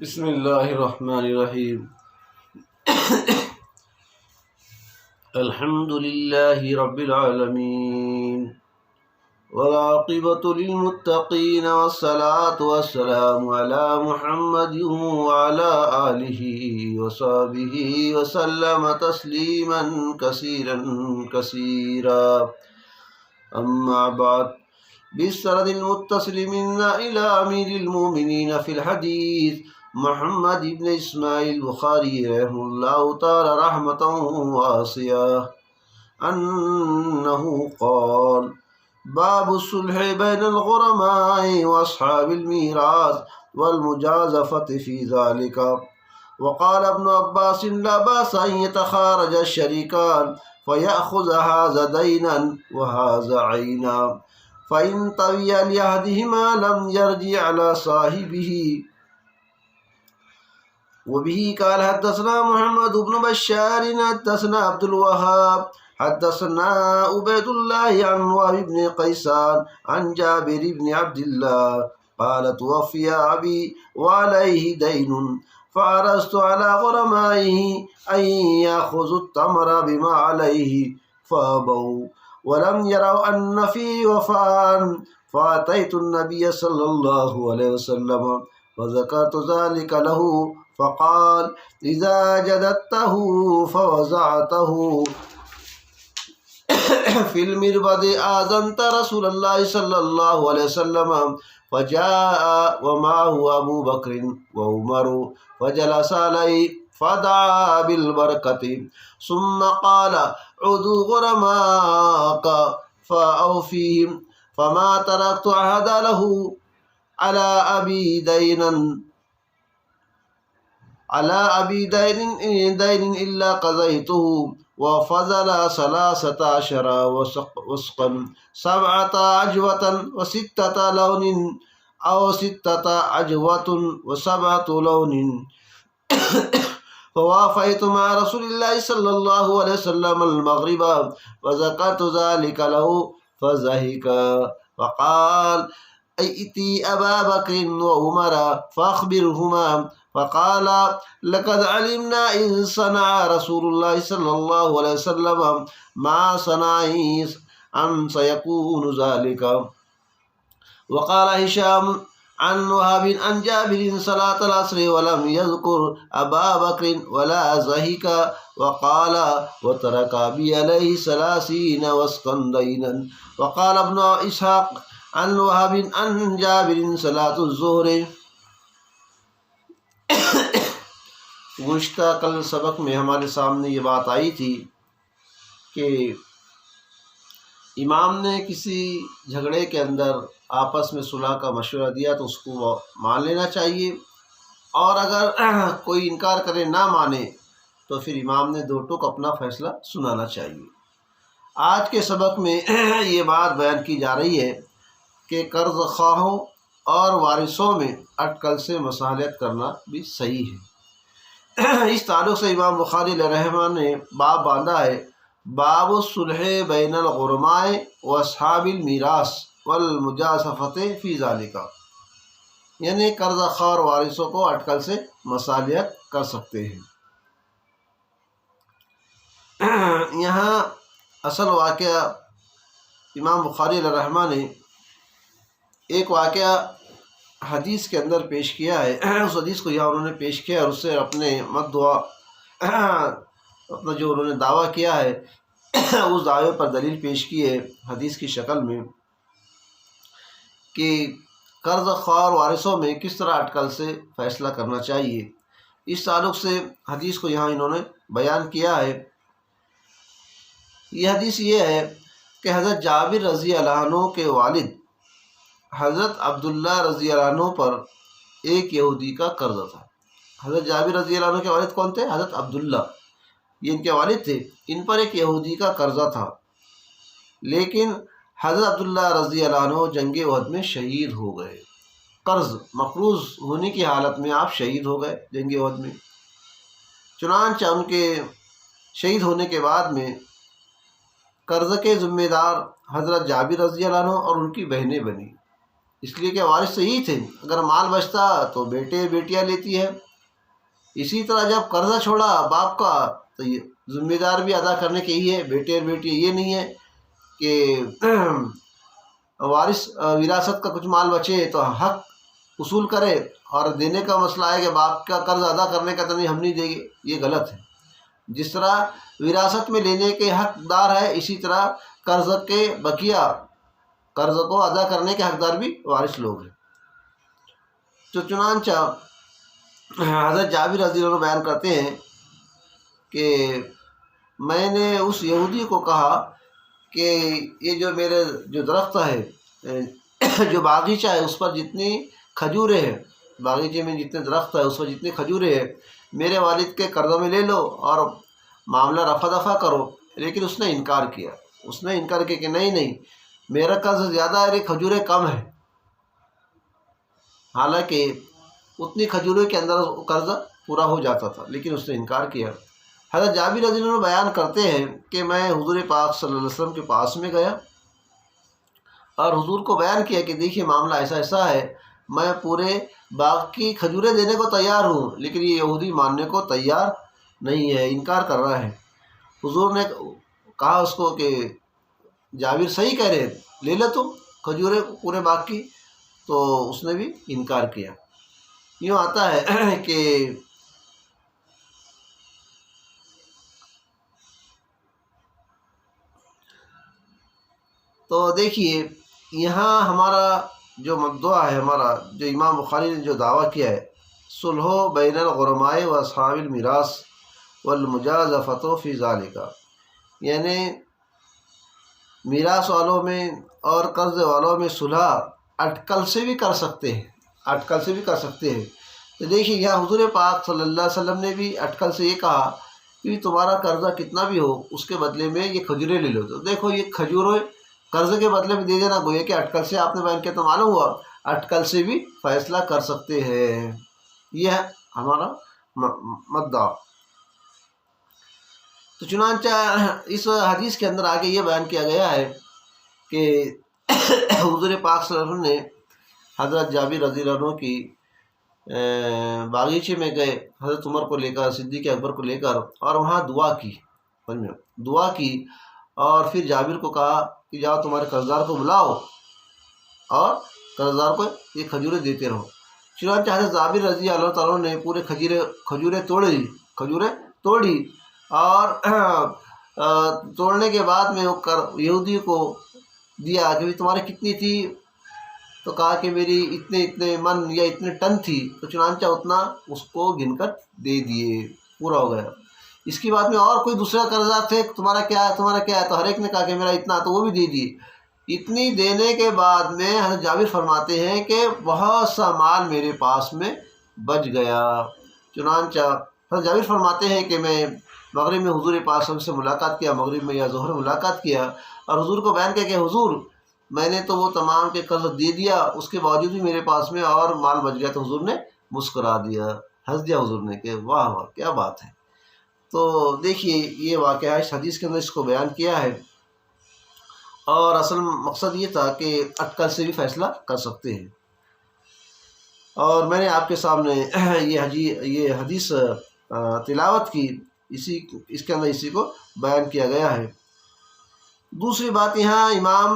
بسم اللہ الرحمن الرحیم الحمد للہ رب العالمین والعاقبۃ للمتقین والصلاة والسلام علی محمد وعلی آلہ وصحبہ وسلم تسلیما کثیرا کثیرا اما بعد بالسند المتصل منا إلى أمير المؤمنين في الحديث محمد بن إسماعيل البخاري رحمه الله تعالى رحمة واسعة أنه قال باب الصلح بين الغرماء وأصحاب الميراث والمجازفة في ذلك. وقال ابن عباس لا بأس أن يتخارج الشريكان فيأخذ هذا دينا وهذا عينا فإن طوي لأحدهما لم يرجع على صاحبه. وبه قال حدثنا محمد بن بشار حدثنا عبد الوهاب حدثنا عبيد الله عن وهب بن قيسان عن جابر بن عبد الله قال توفي أبي وعليه دين فعرضت على غرمائه أن يأخذوا التمر بما عليه فأبوا ولم يروا أن فيه وفاء فأتيت النبي صلى الله عليه وسلم وذكرت ذلك له فقال إذا جددته فوزعته في المربد آذنت رسول الله صلى الله عليه وسلم فجاء ومعه أبو بكر وعمر فجلس عليه فدعا بالبركة ثم قال عدوا غرماءك فأوفيهم فما تركت أحد له على أبي دين إلا قضيته وفضل 13 وسقا 7 عجوة و6 لون أو 6 عجوة و7 لون فوافيت مع رسول الله صلى الله عليه وسلم المغرب وذكرت ذلك له فضحك وقال ائتي أبا بكر وعمر فأخبرهما فقال لقد علمنا إن صنع رسول الله صلى الله عليه وسلم ما صنع أن سيكون ذلك. وقال هشام عن وهب عن جابر صلاة العصر ولم يذكر أبا بكر ولا زهيك وقال وترك أبي عليه 30 وسقا دينا. وقال ابن إسحاق عن وهب عن جابر صلاة الظهر. گزشتہ کل سبق میں ہمارے سامنے یہ بات آئی تھی کہ امام نے کسی جھگڑے کے اندر آپس میں صلح کا مشورہ دیا تو اس کو مان لینا چاہیے، اور اگر کوئی انکار کرے نہ مانے تو پھر امام نے 2 ٹوک اپنا فیصلہ سنانا چاہیے. آج کے سبق میں یہ بات بیان کی جا رہی ہے کہ قرض خواہوں اور وارثوں میں اٹکل سے مصالحت کرنا بھی صحیح ہے. اس تعلق سے امام بخاری علیہ رحمہ نے باب باندھا ہے باب الصلح بین الغرماء واصحاب المیراث والمجازفۃ فی ذالک، یعنی قرض خواہ اور وارثوں کو اٹکل سے مصالحت کر سکتے ہیں. یہاں اصل واقعہ امام بخاری علیہ رحمہ نے ایک واقعہ حدیث کے اندر پیش کیا ہے. اس حدیث کو یہاں انہوں نے پیش کیا اور اس سے اپنے اپنا جو انہوں نے دعویٰ کیا ہے اس دعوے پر دلیل پیش کی ہے حدیث کی شکل میں کہ قرض خواہ اور وارثوں میں کس طرح اٹکل سے فیصلہ کرنا چاہیے. اس تعلق سے حدیث کو یہاں انہوں نے بیان کیا ہے. یہ حدیث یہ ہے کہ حضرت جابر رضی اللہ عنہ کے والد حضرت عبداللہ رضی اللہ عنہ پر ایک یہودی کا قرض تھا. حضرت جابر رضی اللہ عنہ کے والد کون تھے؟ حضرت عبداللہ، یہ ان کے والد تھے. ان پر ایک یہودی کا قرضہ تھا، لیکن حضرت عبداللہ رضی اللہ عنہ جنگ احد میں شہید ہو گئے. قرض مقروض ہونے کی حالت میں آپ شہید ہو گئے جنگ احد میں. چنانچہ ان کے شہید ہونے کے بعد میں قرض کے ذمہ دار حضرت جابر رضی اللہ عنہ اور ان کی بہنیں بنی. اس لیے کہ وارث تو یہی تھے، اگر مال بچتا تو بیٹے بیٹیاں لیتی ہے۔ اسی طرح جب قرضہ چھوڑا باپ کا تو یہ ذمہ دار بھی ادا کرنے کے ہی ہے بیٹے اور بیٹی، یہ نہیں ہے کہ وارث وراثت کا کچھ مال بچے تو حق اصول کرے، اور دینے کا مسئلہ ہے کہ باپ کا قرض ادا کرنے کا تو نہیں، ہم نہیں دیں گے، یہ غلط ہے۔ جس طرح وراثت میں لینے کے حقدار ہے، اسی طرح قرض کے بقیہ قرض کو ادا کرنے کے حقدار بھی وارث لوگ ہیں۔ تو چنانچہ حضرت جابر رضی اللہ عنہ بیان کرتے ہیں کہ میں نے اس یہودی کو کہا کہ یہ جو میرے جو درخت ہے، جو باغیچہ ہے، اس پر جتنی کھجوریں ہیں، باغیچے میں جتنے درخت ہے اس پر جتنی کھجوریں ہیں، میرے والد کے قرضوں میں لے لو اور معاملہ رفع دفع کرو۔ لیکن اس نے انکار کیا، اس نے انکار کیا کہ نہیں، میرا قرض زیادہ ہے، کھجوریں کم ہیں۔ حالانکہ اتنی کھجوروں کے اندر قرض پورا ہو جاتا تھا، لیکن اس نے انکار کیا۔ حضرت جابر رضی اللہ عنہ بیان کرتے ہیں کہ میں حضور پاک صلی اللہ علیہ وسلم کے پاس میں گیا اور حضور کو بیان کیا کہ دیکھیے معاملہ ایسا ہے، میں پورے باغ کی کھجوریں دینے کو تیار ہوں، لیکن یہ یہودی ماننے کو تیار نہیں ہے، انکار کر رہا ہے۔ حضور نے کہا اس کو کہ جابر صحیح کہہ رہے ہیں، لے لے تم کھجوریں پورے باغ کی، تو اس نے بھی انکار کیا۔ یوں آتا ہے کہ تو دیکھیے یہاں ہمارا جو مدعا ہے، ہمارا جو امام بخاری نے جو دعویٰ کیا ہے، صلح بین الغرماء و اصحاب المیراث والمجازفۃ فی ذالک، یعنی میراث والوں میں اور قرض والوں میں صلح اٹکل سے بھی کر سکتے ہیں، تو دیکھیے یہاں حضور پاک صلی اللہ علیہ وسلم نے بھی اٹکل سے یہ کہا کہ تمہارا قرضہ کتنا بھی ہو اس کے بدلے میں یہ کھجوریں لے لو۔ تو دیکھو یہ کھجوریں قرض کے بدلے میں دے دینا، گویا کہ اٹکل سے آپ نے بیان کیا، تو معلوم ہوا اٹکل سے بھی فیصلہ کر سکتے ہیں۔ یہ ہے ہمارا مدعا۔ تو چنانچہ اس حدیث کے اندر آگے یہ بیان کیا گیا ہے کہ حضور پاک صلی اللہ علیہ وسلم نے حضرت جابر رضی اللہ عنہ کی باغیچے میں گئے، حضرت عمر کو لے کر، صدیق اکبر کو لے کر، اور وہاں دعا کی اور پھر جابر کو کہا کہ جاؤ تمہارے قرضدار کو بلاؤ اور قرضدار کو یہ کھجوریں دیتے رہو۔ چنانچہ حضرت جابر رضی اللہ تعالیٰ نے پورے کھجوریں توڑی اور توڑنے کے بعد میں یہودی کو دیا کہ تمہارے کتنی تھی، تو کہا کہ میری اتنے من یا اتنے ٹن تھی، تو چنانچہ اتنا اس کو گن کر دے دیے، پورا ہو گیا۔ اس کے بعد میں اور کوئی دوسرا قرضدار تھے، تمہارا کیا ہے، تو ہر ایک نے کہا کہ میرا اتنا، تو وہ بھی دے دیے۔ اتنی دینے کے بعد میں حضرت جابر فرماتے ہیں کہ بہت سا مال میرے پاس میں بچ گیا۔ چنانچہ حضرت جابر فرماتے ہیں کہ میں مغرب میں حضور پاک صلی اللہ علیہ وسلم سے ملاقات کیا، مغرب میں یا ظہر ملاقات کیا، اور حضور کو بیان کیا کہ حضور میں نے تو وہ تمام کے قرض دے دیا، اس کے باوجود بھی میرے پاس میں اور مال بچ گیا، تو حضور نے مسکرا دیا، ہنس دیا حضور نے کہ واہ واہ کیا بات ہے۔ تو دیکھیے یہ واقعہ ہے، اس حدیث کے اندر اس کو بیان کیا ہے، اور اصل مقصد یہ تھا کہ اٹکل سے بھی فیصلہ کر سکتے ہیں۔ اور میں نے آپ کے سامنے یہ حدیث تلاوت کی، اس کے اندر اسی کو بیان کیا گیا ہے۔ دوسری بات یہاں امام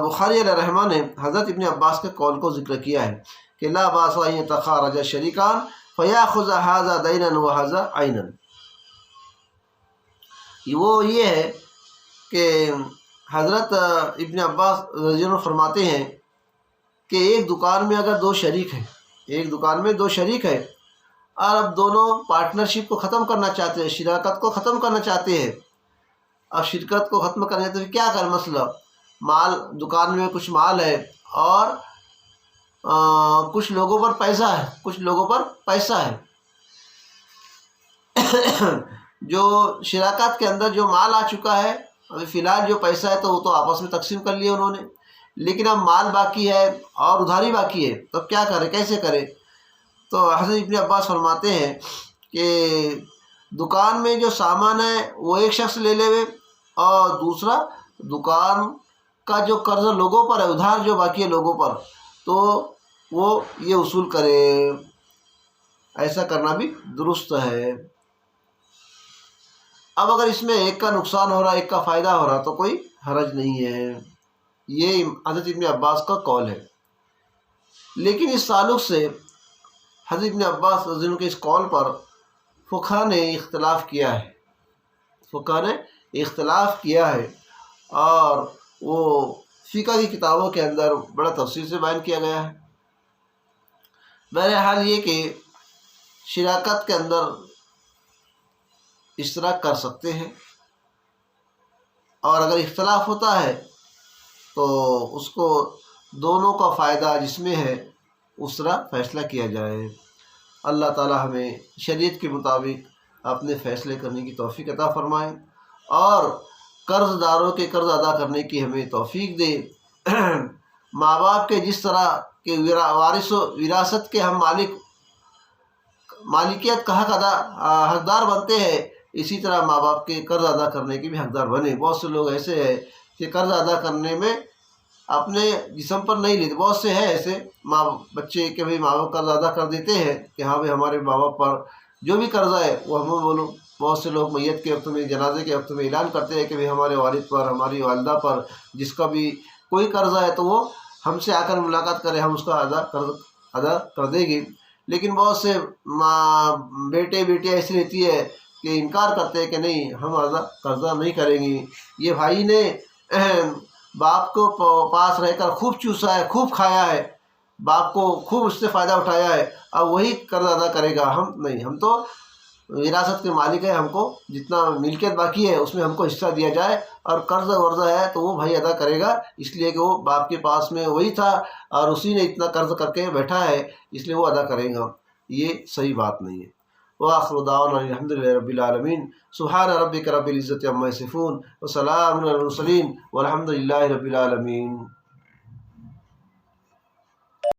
بخاری علیہ رحمہ نے حضرت ابن عباس کے قول کو ذکر کیا ہے کہ لا باس ان یتخارج شریکان فیاخذ ھذا دینا وھذا عینا۔ وہ یہ ہے کہ حضرت ابن عباس رضی اللہ عنہ فرماتے ہیں کہ ایک دکان میں اگر دو شریک ہیں اور اب دونوں پارٹنرشپ کو ختم کرنا چاہتے ہیں، شراکت کو ختم کرنا چاہتے ہیں، اب شرکت کو ختم کرنے تو کیا کر مسئلہ، مال دکان میں کچھ مال ہے اور کچھ لوگوں پر پیسہ ہے، جو شراکت کے اندر جو مال آ چکا ہے، ابھی فی الحال جو پیسہ ہے تو وہ تو آپس میں تقسیم کر لیا انہوں نے، لیکن اب مال باقی ہے اور ادھاری باقی ہے، تو کیا کرے، کیسے کرے؟ تو حضرت ابن عباس فرماتے ہیں کہ دکان میں جو سامان ہے وہ ایک شخص لے لے، اور دوسرا دکان کا جو قرض لوگوں پر ہے، ادھار جو باقی ہے لوگوں پر، تو وہ یہ وصول کرے۔ ایسا کرنا بھی درست ہے۔ اب اگر اس میں ایک کا نقصان ہو رہا ایک کا فائدہ ہو رہا تو کوئی حرج نہیں ہے۔ یہ حضرت ابن عباس کا قول ہے۔ لیکن اس تعلق سے حضرت ابن عباس رضی اللہ عنہ کے اس قول پر فقہا نے اختلاف کیا ہے، فقہا نے اختلاف کیا ہے، اور وہ فقہ کی کتابوں کے اندر بڑا تفصیل سے بیان کیا گیا ہے۔ بہرحال یہ کہ شراکت کے اندر اشتراک کر سکتے ہیں، اور اگر اختلاف ہوتا ہے تو اس کو دونوں کا فائدہ جس میں ہے اس طرح فیصلہ کیا جائے۔ اللہ تعالی ہمیں شریعت کے مطابق اپنے فیصلے کرنے کی توفیق عطا فرمائے، اور قرض داروں کے قرض ادا کرنے کی ہمیں توفیق دے۔ ماں باپ کے جس طرح کے وارث و وراثت کے ہم مالکیت کا حقدار بنتے ہیں، اسی طرح ماں باپ کے قرض ادا کرنے کے بھی حقدار بنے۔ بہت سے لوگ ایسے ہیں کہ قرض ادا کرنے میں اپنے جسم پر نہیں لیتے، بہت سے ہیں ایسے بچے کہ بھائی ماں باپ قرض ادا کر دیتے ہیں کہ ہاں بھائی ہمارے ماں باپ پر جو بھی قرضہ ہے وہ ہمیں بولو۔ بہت سے لوگ میت کے وقت میں، جنازے کے وقت میں اعلان کرتے ہیں کہ بھائی ہمارے والد پر، ہماری والدہ پر جس کا بھی کوئی قرضہ ہے تو وہ ہم سے آ کر ملاقات کرے، ہم اس کا قرض ادا کر دیں گے۔ لیکن بہت سے بیٹے بیٹیاں ایسی رہتی ہے کہ انکار کرتے ہیں کہ نہیں، ہم قرضہ نہیں کریں گے۔ یہ بھائی نے باپ کو پاس رہ کر خوب چوسا ہے، خوب کھایا ہے، باپ کو خوب اس سے فائدہ اٹھایا ہے، اب وہی قرض ادا کرے گا۔ ہم نہیں، ہم تو وراثت کے مالک ہیں، ہم کو جتنا ملکیت باقی ہے اس میں ہم کو حصہ دیا جائے، اور قرض ورضہ ہے تو وہ بھائی ادا کرے گا، اس لیے کہ وہ باپ کے پاس میں وہی تھا اور اسی نے اتنا قرض کر کے بیٹھا ہے، اس لیے وہ ادا کرے گا۔ یہ صحیح بات نہیں ہے۔ وآخر دعوانا الحمد للہ رب العالمین۔ سبحان ربک رب العزت عما یصفون وسلام علی المرسلین والحمد للہ رب العالمین۔